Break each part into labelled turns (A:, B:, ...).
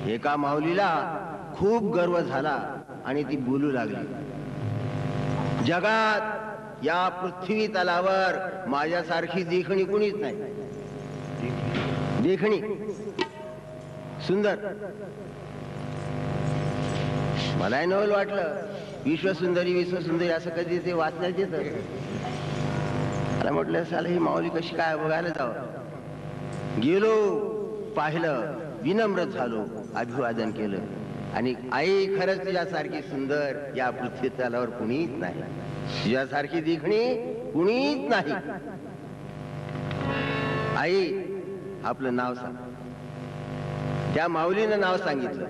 A: एका माऊलीला खूप गर्व झाला आणि ती बोलू लागली, जगात या पृथ्वी तलावर माझ्यासारखी देखणी कुणीच नाही. देखणी सुंदर. मलाही नवल वाटलं, विश्वसुंदरी विश्वसुंदरी असं कधी ते वाचण्यात येतं. मला म्हटलं साला ही माऊली कशी काय बघायला जावं. गेलो, पाहिलं, विनम्र झालो, अभिवादन केलं आणि आई खरंच तुझ्यासारखी सुंदर या पृथ्वी तलावर कुणीच नाही, तुझ्यासारखी देखणी कुणीच नाही. आई आपलं नाव सांग. त्या माऊलीनं नाव सांगितलं.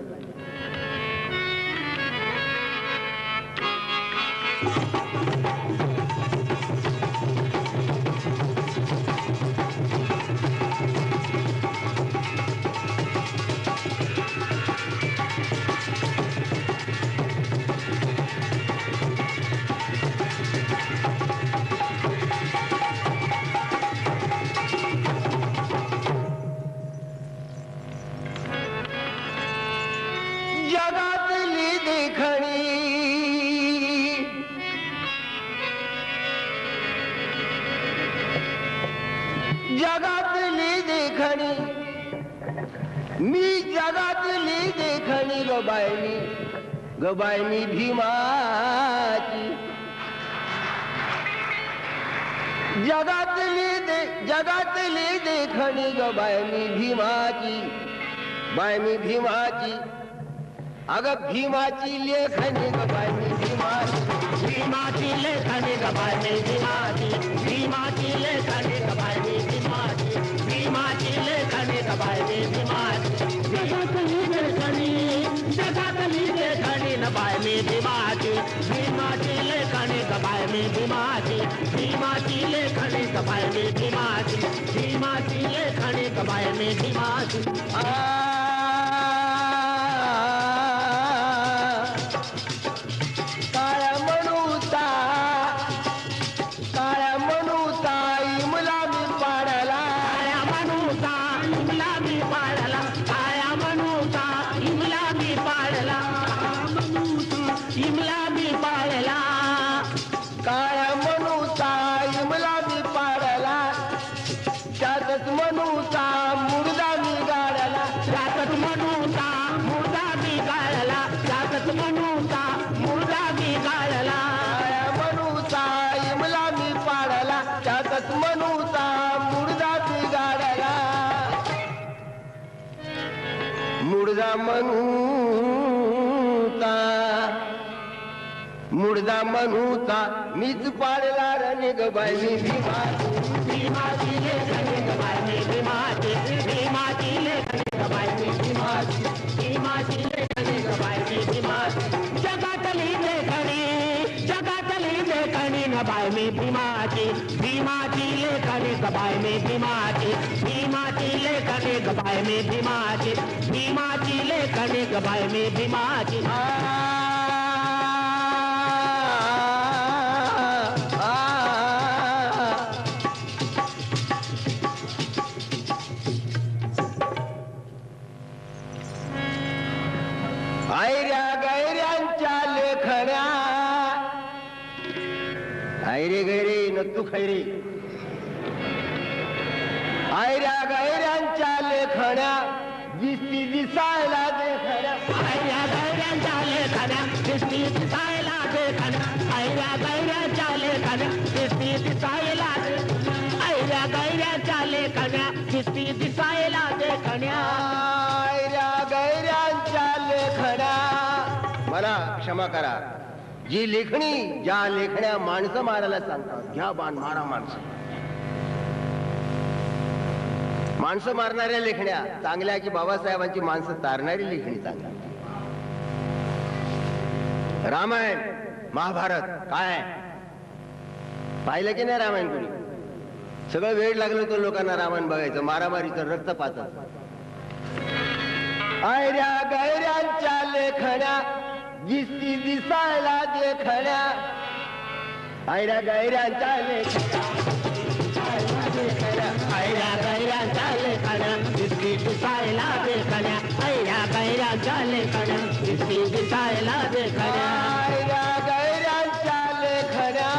A: जगातली देखणी, मी जगातली देखणी गबायनी भीमाची. जगातली देखणी गबायनी भीमाची, बायमी भीमाची. अगं भीमाची लेखणी गबायनी भीमाची, भीमाची लेखणी गबायनी भीमाची, भीमाची लेखणी गबायनी भीमाची, भीमाची लेखणी गबायनी भीमाची. जगातली लेखणी गबायनी भीमाची, भीमाची लेखणी गबायनी भीमाची, भीमाची लेखणी गबायनी भीमाची, भीमाची लेखणी गबायनी भीमाची. मुर्दा म्हणूता मीच पाडला रे गबायनी भीमाची, भीमाची लेखणी गबायनी भीमाची, भीमाची लेखणी गबायनी भीमाची, भीमाची लेखणी गबायनी भीमाची. जगातली लेखणी गबायनी भीमाची, भीमाची लेखणी गबायनी भीमाची, भीमाची लेखणी गबायनी भीमाची, भीमाची लेखणी गबायनी भीमाची. आयऱ्या गैऱ्यांच्या लेखण्या, आयरे गैरे नतू खैरे. आयऱ्या गैऱ्यांच्या लेखण्या दिसती दिसायला देखण्या, आयऱ्या गैऱ्यांच्या लेखण्या दिसती दिसायला देखण्या, आयऱ्या गैऱ्यांच्या लेखण्या दिसती दिसायला देखण्या, आयऱ्या गैऱ्यांच्या लेखण्या दिसती दिसायला देखण्या. आयऱ्या गैऱ्यांच्या लेखण्या. मला क्षमा करा, जी लेखणी ज्या लेखण्या माणसं मारायला सांगतात, घ्या बाण मारा माणसं. माणसं मारणाऱ्या लेखण्या चांगल्या की बाबासाहेबांची माणसं तारणारी लेखणी चांगली. रामायण महाभारत काय पाहिलं की नाही? रामायण कोणी सगळं वेळ लागलं तो लोकांना रामायण बघायचं, मारामारीचं, रक्तपात. आयऱ्या गैऱ्यांच्या लेखण्या दिसती दिसायला देखण्या, आयऱ्या गैऱ्यांच्या लेखण्या, आयऱ्या गैऱ्यांच्या लेखण्या दिसती दिसायला देखण्या, आयऱ्या गैऱ्या
B: लेखण्या दिसती दिसायला देखण्या
A: आयरा गैरांच्या लेखण्या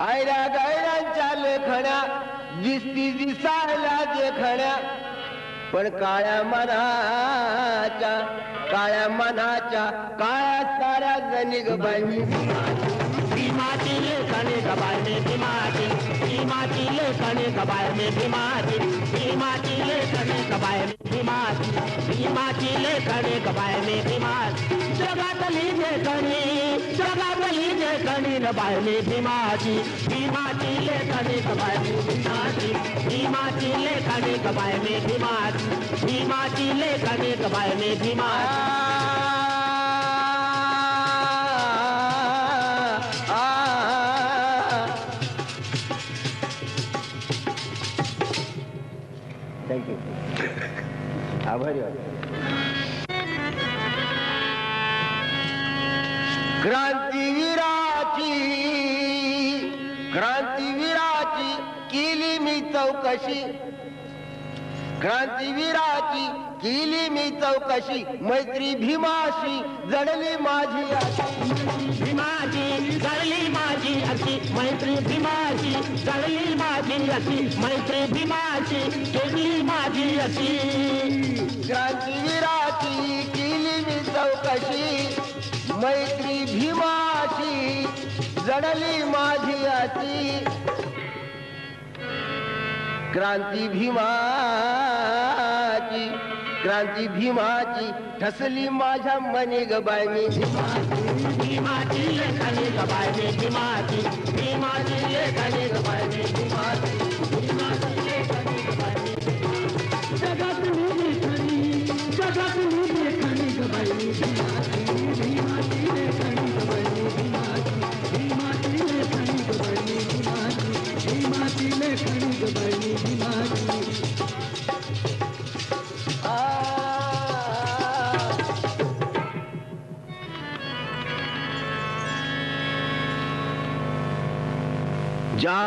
A: आयरा गैरांच्या लेखण्या दिसती दिसायला देखण्या पण काळ्या मनाच्या काळ्या साऱ्या जणी ग बाई
B: भीमाची लेखणी गबाय में भीमाची भीमाची लेखणी गबाय में भीमाची भीमाची लेखणी गबाय में भीमाची भीमाची लेखणी गबाय में भीमाची जगातली लेखणी गबाय में भीमाची भीमाची लेखणी गबाय में भीमाची भीमाची लेखणी गबाय में भीमाची भीमाची लेखणी गबाय में भीमाची
A: थँक्यू आभारी क्रांतीवीराची केली मी चौकशी क्रांतीवीराची केली मी चौकशी मैत्री भीमाशी जडली माझी
B: भीमाची जडली माझी अशी मैत्री भीमाची जडली माझी अशी मैत्री भीमाची केली माझी अशी
A: क्रांतीवीराची केली मी चौकशी मैत्री भीमाशी जडली माझी अशी क्रांती भीमाची ठसली माझ्या मनी ग बाई मी
B: भीमाची लेखनी ग बाई मी भीमाची भीमाची लेखनी ग बाई मी भीमाची भीमाची लेखनी ग बाई मी जगातली लेखनी ग बाई मी भीमाची भीमाची लेखनी ग बाई मी भीमाची भीमाची लेखनी ग बाई मी भीमाची भीमाची लेखनी ग बाई मी भीमाची
A: ज्या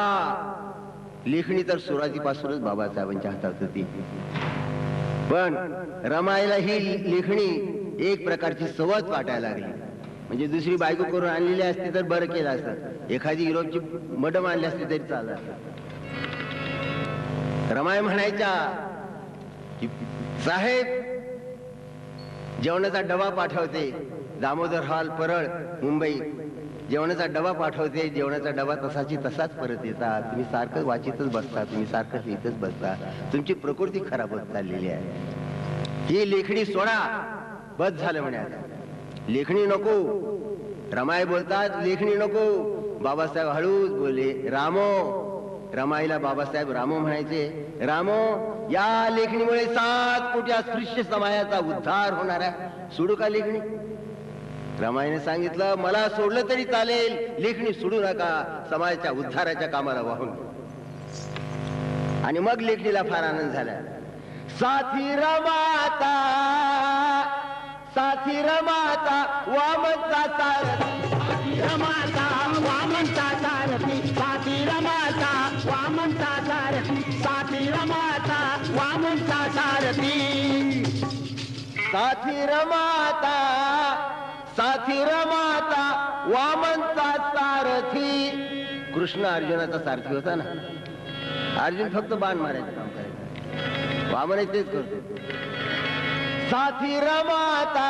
A: लेखणी तर सुरुवातीपासूनच बाबासाहेबांच्या हातात होती पण रमाईला ही लेखणी एक प्रकारची सवत वाटायला लागली म्हणजे दुसरी बायको करून आणलेली असती तर बरं केलं असतं एखादी युरोपची मडम आणली असती तरी चाललं असतं रमाई म्हणायच्या की साहेब जेवणाचा डबा पाठवते दामोदर हॉल परळ मुंबई जेवणाचा डबा पाठवते जेवणाचा डबा तसाच परत येतात तुम्ही सारखं वाचितच बसता तुम्ही सारखं लिहितच बसता तुमची प्रकृती खराब होत चाललेली आहे ही लेखणी सोडा बस झालं म्हणे आता लेखणी नको रमाई बोलतात लेखणी नको बाबासाहेब हळूच बोलले रामो रमाईला बाबासाहेब रामो म्हणायचे रामो या लेखणीमुळे 7 कोटी अस्पृश्य समाजाचा उद्धार होणार आहे सोडू का लेखणी रमाईने सांगितलं मला सोडलं तरी चालेल लेखणी सोडू नका समाजाच्या उद्धाराच्या कामाला वाहून आणि मग लेखणीला फार आनंद झाला साथी रमाता वामनचा सारथी
B: रमाता वामनचा सारथी साथी रमाता वामनचा सारथी साथी रमाता वामनचा सारथी
A: साथी रमाता वामनचा सारथी कृष्ण अर्जुनाचा सारथी होता ना अर्जुन फक्त बाण मारायचं काम करायचं वामन तेच करतो साथी रमाता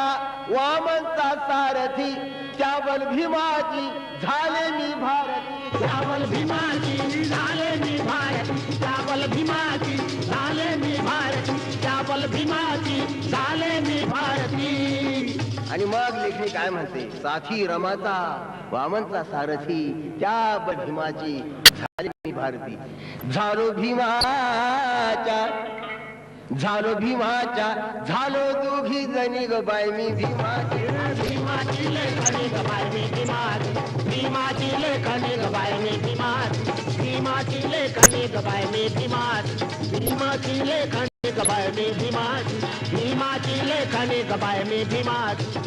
A: वामनचा सारथी त्याबल भीमाची झाले मी भारती
B: त्याबल भीमाची झाले मी भारती त्याबल भीमाची झाले मी भारती त्याबल भीमाची झाले मी भारती
A: आणि मग लेखणी काय म्हणते साथी रमाता वामनचा सारथी त्या भीमाची झाली मी भारती झालो भीमाच्या झालो दोघी जणी ग बाई मी भीमाची
B: लेखनी ग बाई मी भीमाची भीमाची लेखनी ग बाई मी भीमाची भीमाची लेखनी ग बाई मी भीमाची भीमाची लेखनी ग बाई मी भीमाची भीमाची लेखनी ग बाई मी भीमाची